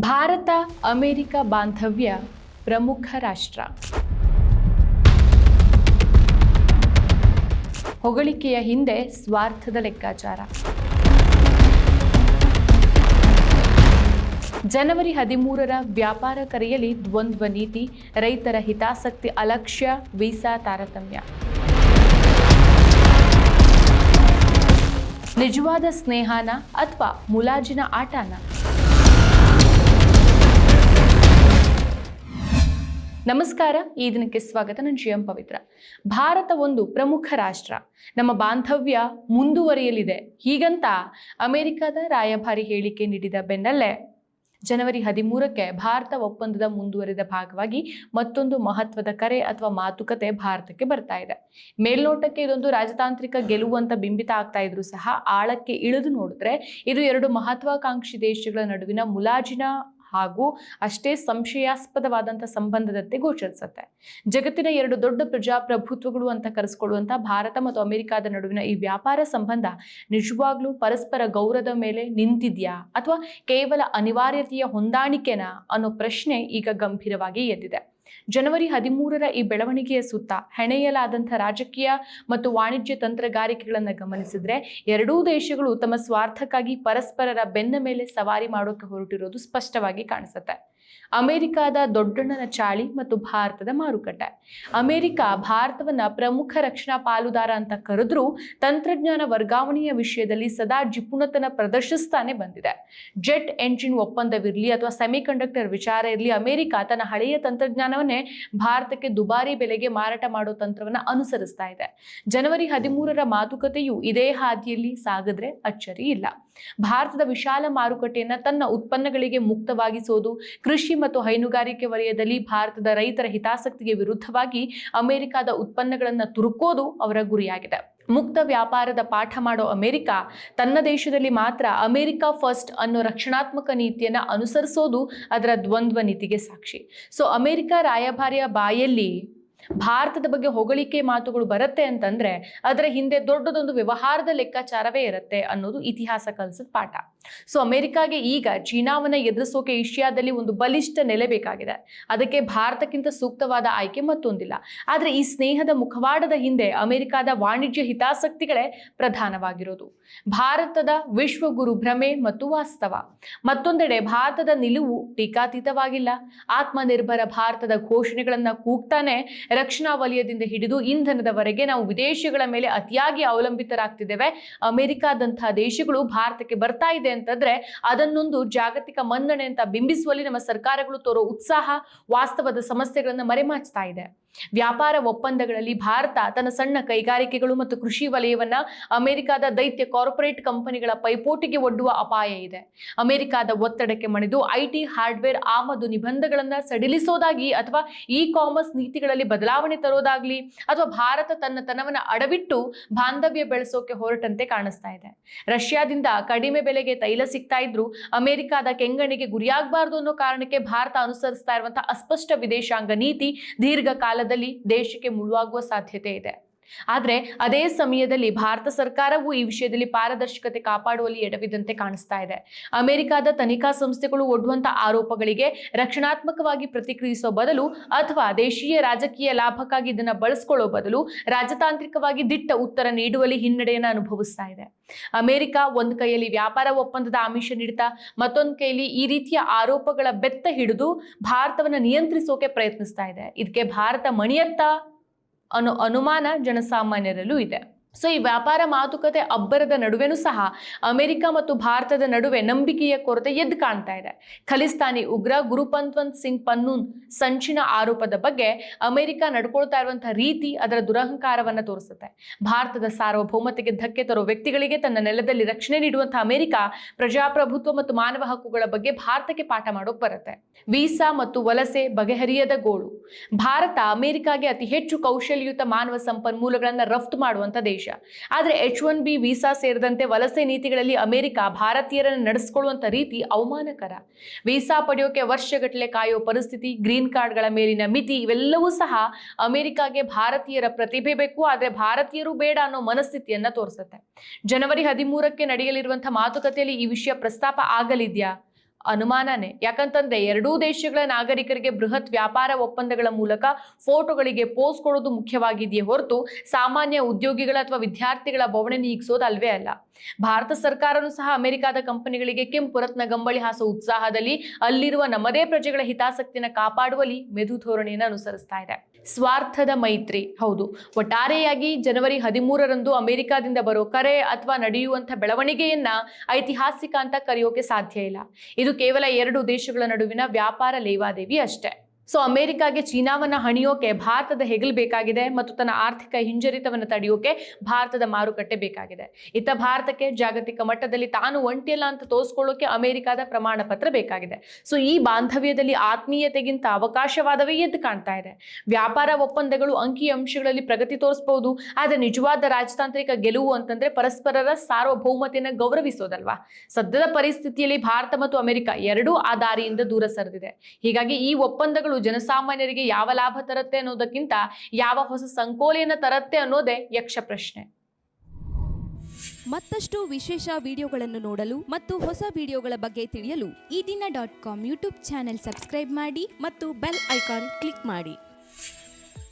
Bharat America ಬಾಂಧವ್ಯ ಪ್ರಮುಖ ರಾಷ್ಟ್ರ. ಹೊಗಳಿಕೆಯ ಹಿಂದೆ ಸ್ವಾರ್ಥದ ಲೆಕ್ಕಾಚಾರ. ಜನವರಿ 13ರ ವ್ಯಾಪಾರ ಕರೆಯಲ್ಲಿ ದ್ವಂದ್ವ ನೀತಿ, ರೈತರ ಹಿತಾಸಕ್ತಿ ಅಲಕ್ಷ್ಯ, ವೀಸಾ ತಾರತಮ್ಯ. ನಿಜವಾದ ಸ್ನೇಹನ ಅಥವಾ ಮುಲಾಜಿನ ಆಟನ? ನಮಸ್ಕಾರ, ಈ ದಿನಕ್ಕೆ ಸ್ವಾಗತ. ನಾನು ಜಿಎಂ ಪವಿತ್ರ. ಭಾರತ ಒಂದು ಪ್ರಮುಖ ರಾಷ್ಟ್ರ. ನಮ್ಮ ಬಾಂಧವ್ಯ ಮುಂದುವರಿಯಲಿದೆ ಹೀಗಂತ ಅಮೆರಿಕದ ರಾಯಭಾರಿ ಹೇಳಿಕೆ ನೀಡಿದ ಬೆನ್ನಲ್ಲೇ ಜನವರಿ 13ಕ್ಕೆ ಭಾರತ ಒಪ್ಪಂದದ ಮುಂದುವರಿದ ಭಾಗವಾಗಿ ಮತ್ತೊಂದು ಮಹತ್ವದ ಕರೆ ಅಥವಾ ಮಾತುಕತೆ ಭಾರತಕ್ಕೆ ಬರ್ತಾ ಇದೆ. ಮೇಲ್ನೋಟಕ್ಕೆ ಇದೊಂದು ರಾಜತಾಂತ್ರಿಕ ಗೆಲುವು ಅಂತ ಬಿಂಬಿತ ಆಗ್ತಾ ಇದ್ರು ಸಹ ಆಳಕ್ಕೆ ಇಳಿದು ನೋಡಿದ್ರೆ ಇದು ಎರಡು ಮಹತ್ವಾಕಾಂಕ್ಷಿ ದೇಶಗಳ ನಡುವಿನ ಮುಲಾಜಿನ ಹಾಗೂ ಅಷ್ಟೇ ಸಂಶಯಾಸ್ಪದವಾದಂಥ ಸಂಬಂಧದಂತೆ ಗೋಚರಿಸುತ್ತೆ. ಜಗತ್ತಿನ ಎರಡು ದೊಡ್ಡ ಪ್ರಜಾಪ್ರಭುತ್ವಗಳು ಅಂತ ಕರೆಸ್ಕೊಳ್ಳುವಂಥ ಭಾರತ ಮತ್ತು ಅಮೆರಿಕದ ನಡುವಿನ ಈ ವ್ಯಾಪಾರ ಸಂಬಂಧ ನಿಜವಾಗ್ಲೂ ಪರಸ್ಪರ ಗೌರವದ ಮೇಲೆ ನಿಂತಿದ್ಯಾ ಅಥವಾ ಕೇವಲ ಅನಿವಾರ್ಯತೆಯ ಹೊಂದಾಣಿಕೆನಾ ಅನ್ನೋ ಪ್ರಶ್ನೆ ಈಗ ಗಂಭೀರವಾಗಿ ಎದ್ದಿದೆ. ಜನವರಿ 13ರ ಈ ಬೆಳವಣಿಗೆಯ ಸುತ್ತ ಹೆಣೆಯಲಾದಂಥ ರಾಜಕೀಯ ಮತ್ತು ವಾಣಿಜ್ಯ ತಂತ್ರಗಾರಿಕೆಗಳನ್ನು ಗಮನಿಸಿದ್ರೆ ಎರಡೂ ದೇಶಗಳು ತಮ್ಮ ಸ್ವಾರ್ಥಕ್ಕಾಗಿ ಪರಸ್ಪರರ ಬೆನ್ನ ಮೇಲೆ ಸವಾರಿ ಮಾಡೋಕೆ ಹೊರಟಿರೋದು ಸ್ಪಷ್ಟವಾಗಿ ಕಾಣಿಸುತ್ತೆ. ಅಮೆರಿಕದ ದೊಡ್ಡಣ್ಣನ ಚಾಳಿ ಮತ್ತು ಭಾರತದ ಮಾರುಕಟ್ಟೆ. ಅಮೆರಿಕ ಭಾರತವನ್ನ ಪ್ರಮುಖ ರಕ್ಷಣಾ ಪಾಲುದಾರ ಅಂತ ಕರೆದ್ರೂ ತಂತ್ರಜ್ಞಾನ ವರ್ಗಾವಣೆಯ ವಿಷಯದಲ್ಲಿ ಸದಾ ಜಿಪುಣತನ ಪ್ರದರ್ಶಿಸ್ತಾನೆ ಬಂದಿದೆ. ಜೆಟ್ ಎಂಜಿನ್ ಒಪ್ಪಂದವಿರಲಿ ಅಥವಾ ಸೆಮಿಕಂಡಕ್ಟರ್ ವಿಚಾರ ಇರಲಿ, ಅಮೆರಿಕ ತನ್ನ ಹಳೆಯ ತಂತ್ರಜ್ಞಾನವನ್ನೇ ಭಾರತಕ್ಕೆ ದುಬಾರಿ ಬೆಲೆಗೆ ಮಾರಾಟ ಮಾಡೋ ತಂತ್ರವನ್ನ ಅನುಸರಿಸ್ತಾ ಇದೆ. ಜನವರಿ 13ರ ಮಾತುಕತೆಯು ಇದೇ ಹಾದಿಯಲ್ಲಿ ಸಾಗಿದ್ರೆ ಅಚ್ಚರಿ ಇಲ್ಲ. ಭಾರತದ ವಿಶಾಲ ಮಾರುಕಟ್ಟೆಯನ್ನ ತನ್ನ ಉತ್ಪನ್ನಗಳಿಗೆ ಮುಕ್ತವಾಗಿಸೋದು, ಕೃಷಿ ಮತ್ತು ಹೈನುಗಾರಿಕೆ ವಲಯದಲ್ಲಿ ಭಾರತದ ರೈತರ ಹಿತಾಸಕ್ತಿಗೆ ವಿರುದ್ಧವಾಗಿ ಅಮೆರಿಕದ ಉತ್ಪನ್ನಗಳನ್ನು ತುರುಕೋದು ಅವರ ಗುರಿಯಾಗಿದೆ. ಮುಕ್ತ ವ್ಯಾಪಾರದ ಪಾಠ ಮಾಡೋ ಅಮೆರಿಕ ತನ್ನ ದೇಶದಲ್ಲಿ ಮಾತ್ರ ಅಮೆರಿಕ ಫಸ್ಟ್ ಅನ್ನೋ ರಕ್ಷಣಾತ್ಮಕ ನೀತಿಯನ್ನ ಅನುಸರಿಸೋದು ಅದರ ದ್ವಂದ್ವ ನೀತಿಗೆ ಸಾಕ್ಷಿ. ಸೊ ಅಮೆರಿಕ ರಾಯಭಾರಿಯ ಬಾಯಲ್ಲಿ ಭಾರತದ ಬಗ್ಗೆ ಹೊಗಳಿಕೆ ಮಾತುಗಳು ಬರುತ್ತೆ ಅಂತಂದ್ರೆ ಅದರ ಹಿಂದೆ ದೊಡ್ಡದೊಂದು ವ್ಯವಹಾರದ ಲೆಕ್ಕಾಚಾರವೇ ಇರುತ್ತೆ ಅನ್ನೋದು ಇತಿಹಾಸ ಕಲಿಸಿದ ಪಾಠ. ಸೊ ಅಮೆರಿಕಾಗೆ ಈಗ ಚೀನಾವನ್ನ ಎದುರಿಸೋಕೆ ಏಷ್ಯಾದಲ್ಲಿ ಒಂದು ಬಲಿಷ್ಠ ನೆಲೆ ಬೇಕಾಗಿದೆ. ಅದಕ್ಕೆ ಭಾರತಕ್ಕಿಂತ ಸೂಕ್ತವಾದ ಆಯ್ಕೆ ಮತ್ತೊಂದಿಲ್ಲ. ಆದ್ರೆ ಈ ಸ್ನೇಹದ ಮುಖವಾಡದ ಹಿಂದೆ ಅಮೆರಿಕದ ವಾಣಿಜ್ಯ ಹಿತಾಸಕ್ತಿಗಳೇ ಪ್ರಧಾನವಾಗಿರೋದು. ಭಾರತದ ವಿಶ್ವಗುರು ಭ್ರಮೆ ಮತ್ತು ವಾಸ್ತವ. ಮತ್ತೊಂದೆಡೆ ಭಾರತದ ನಿಲುವು ಟೀಕಾತೀತವಾಗಿಲ್ಲ. ಆತ್ಮನಿರ್ಭರ ಭಾರತದ ಘೋಷಣೆಗಳನ್ನ ಕೂಗ್ತಾನೆ ರಕ್ಷಣಾ ವಲಯದಿಂದ ಹಿಡಿದು ಇಂಧನದವರೆಗೆ ನಾವು ವಿದೇಶಗಳ ಮೇಲೆ ಅತಿಯಾಗಿ ಅವಲಂಬಿತರಾಗ್ತಿದ್ದೇವೆ. ಅಮೆರಿಕಾದಂತಹ ದೇಶಗಳು ಭಾರತಕ್ಕೆ ಬರ್ತಾ ಇದೆ ಅಂತಂದ್ರೆ ಅದನ್ನೊಂದು ಜಾಗತಿಕ ಮನ್ನಣೆ ಅಂತ ಬಿಂಬಿಸುವಲ್ಲಿ ನಮ್ಮ ಸರ್ಕಾರಗಳು ತೋರೋ ಉತ್ಸಾಹ ವಾಸ್ತವದ ಸಮಸ್ಯೆಗಳನ್ನ ಮರೆಮಾಚ್ತಾ ಇದೆ. ವ್ಯಾಪಾರ ಒಪ್ಪಂದಗಳಲ್ಲಿ ಭಾರತ ತನ್ನ ಸಣ್ಣ ಕೈಗಾರಿಕೆಗಳು ಮತ್ತು ಕೃಷಿ ವಲಯವನ್ನ ಅಮೆರಿಕದ ದೈತ್ಯ ಕಾರ್ಪೊರೇಟ್ ಕಂಪನಿಗಳ ಪೈಪೋಟಿಗೆ ಒಡ್ಡುವ ಅಪಾಯ ಇದೆ. ಅಮೆರಿಕದ ಒತ್ತಡಕ್ಕೆ ಮಣಿದು ಐಟಿ ಹಾರ್ಡ್ವೇರ್ ಆಮದು ನಿಬಂಧಗಳನ್ನ ಸಡಿಲಿಸೋದಾಗಿ ಅಥವಾ ಇ ಕಾಮರ್ಸ್ ನೀತಿಗಳಲ್ಲಿ ಬದಲಾವಣೆ ತರೋದಾಗ್ಲಿ ಅಥವಾ ಭಾರತ ತನ್ನ ತನವನ್ನ ಅಡವಿಟ್ಟು ಬಾಂಧವ್ಯ ಬೆಳೆಸೋಕೆ ಹೊರಟಂತೆ ಕಾಣಿಸ್ತಾ ಇದೆ. ರಷ್ಯಾದಿಂದ ಕಡಿಮೆ ಬೆಲೆಗೆ ತೈಲ ಸಿಗ್ತಾ ಇದ್ರು ಅಮೆರಿಕದ ಕೆಂಗಣಿಗೆ ಗುರಿಯಾಗಬಾರದು ಅನ್ನೋ ಕಾರಣಕ್ಕೆ ಭಾರತ ಅನುಸರಿಸ್ತಾ ಇರುವಂತಹ ಅಸ್ಪಷ್ಟ ವಿದೇಶಾಂಗ ನೀತಿ ದೀರ್ಘಕಾಲದಲ್ಲಿ ದೇಶಕ್ಕೆ ಮುಳುವಾಗುವ ಸಾಧ್ಯತೆ ಇದೆ. ಆದ್ರೆ ಅದೇ ಸಮಯದಲ್ಲಿ ಭಾರತ ಸರ್ಕಾರವು ಈ ವಿಷಯದಲ್ಲಿ ಪಾರದರ್ಶಕತೆ ಕಾಪಾಡುವಲ್ಲಿ ಎಡವಿದಂತೆ ಕಾಣಿಸ್ತಾ ಇದೆ. ಅಮೆರಿಕದ ತನಿಖಾ ಸಂಸ್ಥೆಗಳು ಒಡ್ಡುವಂತ ಆರೋಪಗಳಿಗೆ ರಕ್ಷಣಾತ್ಮಕವಾಗಿ ಪ್ರತಿಕ್ರಿಯಿಸೋ ಬದಲು ಅಥವಾ ದೇಶೀಯ ರಾಜಕೀಯ ಲಾಭಕ್ಕಾಗಿ ಇದನ್ನ ಬಳಸ್ಕೊಳ್ಳೋ ಬದಲು ರಾಜತಾಂತ್ರಿಕವಾಗಿ ದಿಟ್ಟ ಉತ್ತರ ನೀಡುವಲ್ಲಿ ಹಿನ್ನಡೆಯನ್ನು ಅನುಭವಿಸ್ತಾ ಇದೆ. ಅಮೆರಿಕ ಒಂದ್ ಕೈಯಲ್ಲಿ ವ್ಯಾಪಾರ ಒಪ್ಪಂದದ ಆಮಿಷ ನೀಡ್ತಾ ಮತ್ತೊಂದು ಕೈಯಲ್ಲಿ ಈ ರೀತಿಯ ಆರೋಪಗಳ ಬೆತ್ತ ಹಿಡಿದು ಭಾರತವನ್ನ ನಿಯಂತ್ರಿಸೋಕೆ ಪ್ರಯತ್ನಿಸ್ತಾ ಇದೆ. ಇದಕ್ಕೆ ಭಾರತ ಮಣಿಯತ್ತ ಅನ್ನೋ ಅನುಮಾನ ಜನಸಾಮಾನ್ಯರಲ್ಲೂ ಇದೆ. ಸೊ ಈ ವ್ಯಾಪಾರ ಮಾತುಕತೆ ಅಬ್ಬರದ ನಡುವೆನೂ ಸಹ ಅಮೆರಿಕ ಮತ್ತು ಭಾರತದ ನಡುವೆ ನಂಬಿಕೆಯ ಕೊರತೆ ಎದ್ದು ಕಾಣ್ತಾ ಇದೆ. ಖಲಿಸ್ತಾನಿ ಉಗ್ರ ಗುರುಪಂತ್ವಂತ್ ಸಿಂಗ್ ಪನ್ನೂನ್ ಸಂಚಿನ ಆರೋಪದ ಬಗ್ಗೆ ಅಮೆರಿಕ ನಡ್ಕೊಳ್ತಾ ಇರುವಂತಹ ರೀತಿ ಅದರ ದುರಹಂಕಾರವನ್ನ ತೋರಿಸುತ್ತೆ. ಭಾರತದ ಸಾರ್ವಭೌಮತೆಗೆ ಧಕ್ಕೆ ತರೋ ವ್ಯಕ್ತಿಗಳಿಗೆ ತನ್ನ ನೆಲದಲ್ಲಿ ರಕ್ಷಣೆ ನೀಡುವಂತಹ ಅಮೆರಿಕ ಪ್ರಜಾಪ್ರಭುತ್ವ ಮತ್ತು ಮಾನವ ಹಕ್ಕುಗಳ ಬಗ್ಗೆ ಭಾರತಕ್ಕೆ ಪಾಠ ಮಾಡೋಕ್ ಬರುತ್ತೆ. ವೀಸಾ ಮತ್ತು ವಲಸೆ ಬಗೆಹರಿಯದ ಗೋಳು. ಭಾರತ ಅಮೆರಿಕಾಗೆ ಅತಿ ಹೆಚ್ಚು ಕೌಶಲ್ಯಯುತ ಮಾನವ ಸಂಪನ್ಮೂಲಗಳನ್ನ ರಫ್ತು ಮಾಡುವಂತ ದೇಶ. ಆದ್ರೆ H1B ವೀಸಾ ಸೇರಿದಂತೆ ವಲಸೆ ನೀತಿಗಳಲ್ಲಿ ಅಮೆರಿಕ ಭಾರತೀಯರನ್ನು ನಡೆಸಿಕೊಳ್ಳುವಂತ ರೀತಿ ಅವಮಾನಕರ. ವೀಸಾ ಪಡೆಯೋಕೆ ವರ್ಷಗಟ್ಟಲೆ ಕಾಯೋ ಪರಿಸ್ಥಿತಿ, ಗ್ರೀನ್ ಕಾರ್ಡ್ಗಳ ಮೇಲಿನ ಮಿತಿ ಇವೆಲ್ಲವೂ ಸಹ ಅಮೆರಿಕಾಗೆ ಭಾರತೀಯರ ಪ್ರತಿಭೆ ಬೇಕು, ಆದ್ರೆ ಭಾರತೀಯರು ಬೇಡ ಅನ್ನೋ ಮನಸ್ಥಿತಿಯನ್ನ ತೋರಿಸುತ್ತೆ. ಜನವರಿ 13ಕ್ಕೆ ನಡೆಯಲಿರುವಂತಹ ಮಾತುಕತೆಯಲ್ಲಿ ಈ ವಿಷಯ ಪ್ರಸ್ತಾಪ ಆಗಲಿದ್ಯಾ? ಅನುಮಾನನೇ. ಯಾಕಂತಂದ್ರೆ ಎರಡೂ ದೇಶಗಳ ನಾಗರಿಕರಿಗೆ ಬೃಹತ್ ವ್ಯಾಪಾರ ಒಪ್ಪಂದಗಳ ಮೂಲಕ ಫೋಟೋಗಳಿಗೆ ಪೋಸ್ ಕೊಡೋದು ಮುಖ್ಯವಾಗಿದೆಯೇ ಹೊರತು ಸಾಮಾನ್ಯ ಉದ್ಯೋಗಿಗಳ ಅಥವಾ ವಿದ್ಯಾರ್ಥಿಗಳ ಬವಣೆ ನೀಗಿಸೋದು ಅಲ್ವೇ ಅಲ್ಲ. ಭಾರತ ಸರ್ಕಾರನೂ ಸಹ ಅಮೆರಿಕದ ಕಂಪನಿಗಳಿಗೆ ಕೆಂಪು ರತ್ನ ಗಂಬಳಿ ಹಾಸೋ ಉತ್ಸಾಹದಲ್ಲಿ ಅಲ್ಲಿರುವ ನಮ್ಮದೇ ಪ್ರಜೆಗಳ ಹಿತಾಸಕ್ತಿನ ಕಾಪಾಡುವಲ್ಲಿ ಮೆದು ಧೋರಣೆಯನ್ನು ಅನುಸರಿಸ್ತಾ ಇದೆ. ಸ್ವಾರ್ಥದ ಮೈತ್ರಿ. ಹೌದು, ಒಟ್ಟಾರೆಯಾಗಿ ಜನವರಿ 13ರಂದು ಅಮೆರಿಕಾದಿಂದ ಬರೋ ಕರೆ ಅಥವಾ ನಡೆಯುವಂಥ ಬೆಳವಣಿಗೆಯನ್ನ ಐತಿಹಾಸಿಕ ಅಂತ ಕರೆಯೋಕೆ ಸಾಧ್ಯ ಇಲ್ಲ. ಇದು ಕೇವಲ ಎರಡು ದೇಶಗಳ ನಡುವಿನ ವ್ಯಾಪಾರ ಲೇವಾದೇವಿ ಅಷ್ಟೇ. ಸೊ ಅಮೆರಿಕಾಗೆ ಚೀನಾವನ್ನ ಹಣಿಯೋಕೆ ಭಾರತದ ಹೆಗಲು ಬೇಕಾಗಿದೆ ಮತ್ತು ತನ್ನ ಆರ್ಥಿಕ ಹಿಂಜರಿತವನ್ನು ತಡೆಯೋಕೆ ಭಾರತದ ಮಾರುಕಟ್ಟೆ ಬೇಕಾಗಿದೆ. ಇತ್ತ ಭಾರತಕ್ಕೆ ಜಾಗತಿಕ ಮಟ್ಟದಲ್ಲಿ ತಾನು ಒಂಟಿಯಲ್ಲ ಅಂತ ತೋರಿಸ್ಕೊಳ್ಳೋಕೆ ಅಮೆರಿಕದ ಪ್ರಮಾಣ ಪತ್ರ ಬೇಕಾಗಿದೆ. ಸೊ ಈ ಬಾಂಧವ್ಯದಲ್ಲಿ ಆತ್ಮೀಯತೆಗಿಂತ ಅವಕಾಶವಾದವೇ ಎದ್ದು ಕಾಣ್ತಾ ಇದೆ. ವ್ಯಾಪಾರ ಒಪ್ಪಂದಗಳು ಅಂಕಿ ಅಂಶಗಳಲ್ಲಿ ಪ್ರಗತಿ ತೋರಿಸಬಹುದು, ಆದರೆ ನಿಜವಾದ ರಾಜತಾಂತ್ರಿಕ ಗೆಲುವು ಅಂತಂದ್ರೆ ಪರಸ್ಪರರ ಸಾರ್ವಭೌಮತೆಯನ್ನು ಗೌರವಿಸೋದಲ್ವಾ. ಸದ್ಯದ ಪರಿಸ್ಥಿತಿಯಲ್ಲಿ ಭಾರತ ಮತ್ತು ಅಮೆರಿಕ ಎರಡೂ ಆ ದಾರಿಯಿಂದ ದೂರ ಸರಿದಿದೆ. ಹೀಗಾಗಿ ಈ ಒಪ್ಪಂದಗಳು ಜನಸಾಮಾನ್ಯರಿಗೆ ಯಾವ ಲಾಭ ತರುತ್ತೆ ಅನ್ನೋದಕ್ಕಿಂತ ಯಾವ ಹೊಸ ಸಂಕೋಲೆಯನ್ನ ತರುತ್ತೆ ಅನ್ನೋದೇ ಯಕ್ಷ ಪ್ರಶ್ನೆ. ಮತ್ತಷ್ಟು ವಿಶೇಷ ವಿಡಿಯೋಗಳನ್ನು ನೋಡಲು ಮತ್ತು ಹೊಸ ವಿಡಿಯೋಗಳ ಬಗ್ಗೆ ತಿಳಿಯಲು ಈ ದಿನ .com ಯೂಟ್ಯೂಬ್ ಚಾನೆಲ್ ಸಬ್ಸ್ಕ್ರೈಬ್ ಮಾಡಿ ಮತ್ತು ಬೆಲ್ ಐಕಾನ್ ಕ್ಲಿಕ್ ಮಾಡಿ.